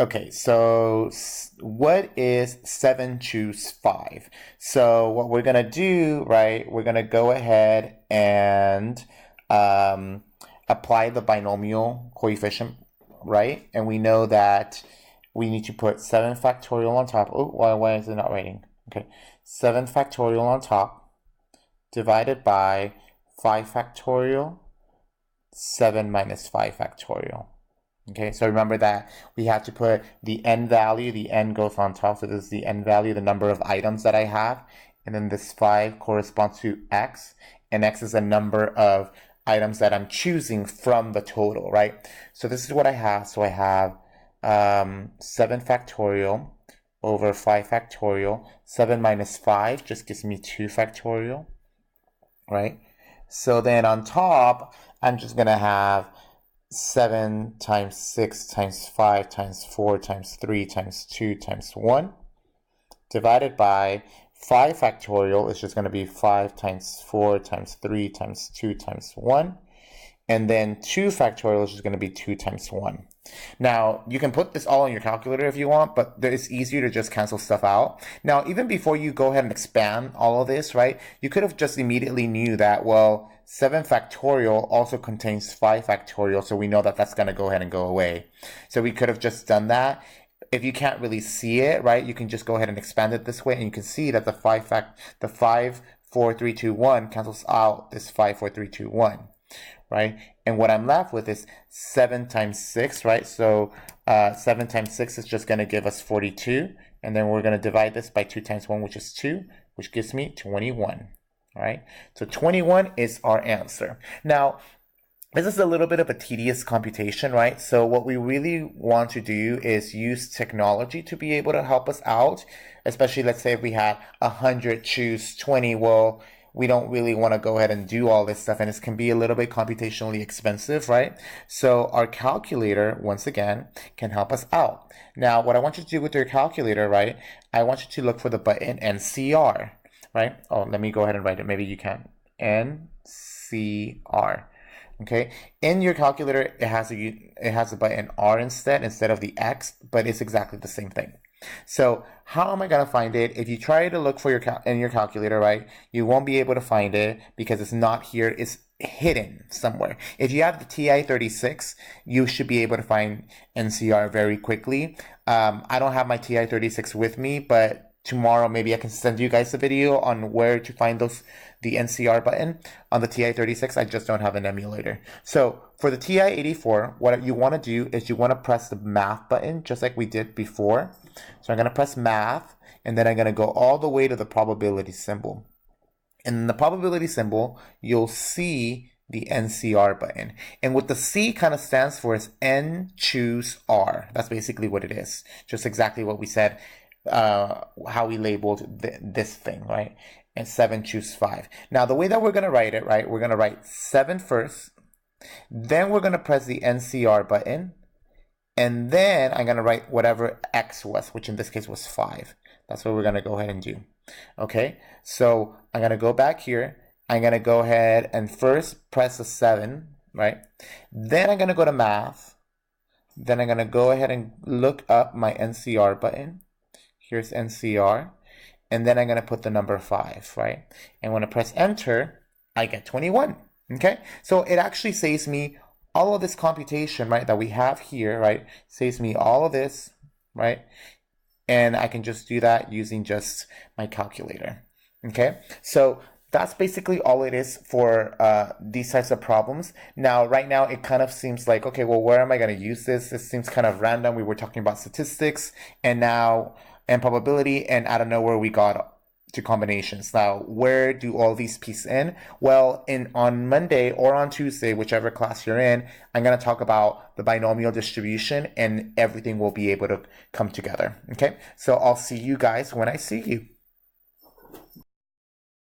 Okay, so what is 7 choose 5? So what we're gonna do, right, we're gonna go ahead and um, apply the binomial coefficient, right? And we know that we need to put 7 factorial on top. Oh, why is it not writing? Okay, 7 factorial on top divided by 5 factorial, 7 minus 5 factorial. Okay, so remember that we have to put the n value, the n goes on top, so this is the n value, the number of items that I have, and then this 5 corresponds to x, and x is a number of items that I'm choosing from the total, right? So this is what I have. So I have 7 factorial over 5 factorial. 7 minus 5 just gives me 2 factorial, right? So then on top, I'm just going to have 7 times 6 times 5 times 4 times 3 times 2 times 1 divided by 5 factorial is just going to be 5 times 4 times 3 times 2 times 1. And then 2 factorial is just going to be 2 times 1. Now, you can put this all in your calculator if you want, but it's easier to just cancel stuff out. Now, even before you go ahead and expand all of this, right, you could have just immediately knew that, well, 7 factorial also contains 5 factorial, so we know that that's going to go ahead and go away. So we could have just done that. If you can't really see it, right, you can just go ahead and expand it this way, and you can see that the 5, 4, 3, 2, 1 cancels out this 5, 4, 3, 2, 1. Right? And what I'm left with is 7 times 6, right? So 7 times 6 is just going to give us 42. And then we're going to divide this by 2 times 1, which is 2, which gives me 21. All right? So 21 is our answer. Now, this is a little bit of a tedious computation, right? So what we really want to do is use technology to be able to help us out, especially let's say if we had 100 choose 20. Well, we don't really want to go ahead and do all this stuff, and this can be a little bit computationally expensive, right? So our calculator, once again, can help us out. Now, what I want you to do with your calculator, right, I want you to look for the button nCr, right? Oh, let me go ahead and write it. Maybe you can. nCr. Okay, in your calculator, it has a button R instead of the X, but it's exactly the same thing. So how am I going to find it? If you try to look for in your calculator, right, you won't be able to find it because it's not here. It's hidden somewhere. If you have the TI-36, you should be able to find nCr very quickly. I don't have my TI-36 with me, but tomorrow maybe I can send you guys a video on where to find the nCr button on the TI-36. I just don't have an emulator. So for the TI-84, what you want to do is you want to press the math button just like we did before. So I'm going to press math, and then I'm going to go all the way to the probability symbol. And in the probability symbol, you'll see the nCr button. And what the C kind of stands for is N choose R. That's basically what it is. Just exactly what we said, how we labeled this thing, right? And 7 choose 5. Now, the way that we're going to write it, right, we're going to write 7 first. Then we're going to press the nCr button. And then I'm going to write whatever X was, which in this case was 5. That's what we're going to go ahead and do. Okay, so I'm going to go back here. I'm going to go ahead and first press a 7, right? Then I'm going to go to math. Then I'm going to go ahead and look up my nCr button. Here's nCr. And then I'm going to put the number 5, right? And when I press enter, I get 21. Okay, so it actually saves me all of this computation, right, that we have here, right, saves me all of this, right, and I can just do that using just my calculator. Okay, so that's basically all it is for these types of problems. Now, right now, it kind of seems like, okay, well, where am I going to use this? This seems kind of random. We were talking about statistics and probability, and out of nowhere, we got to combinations. Now, where do all these pieces in? Well, on Monday or on Tuesday, whichever class you're in, I'm going to talk about the binomial distribution, and everything will be able to come together. Okay, so I'll see you guys when I see you.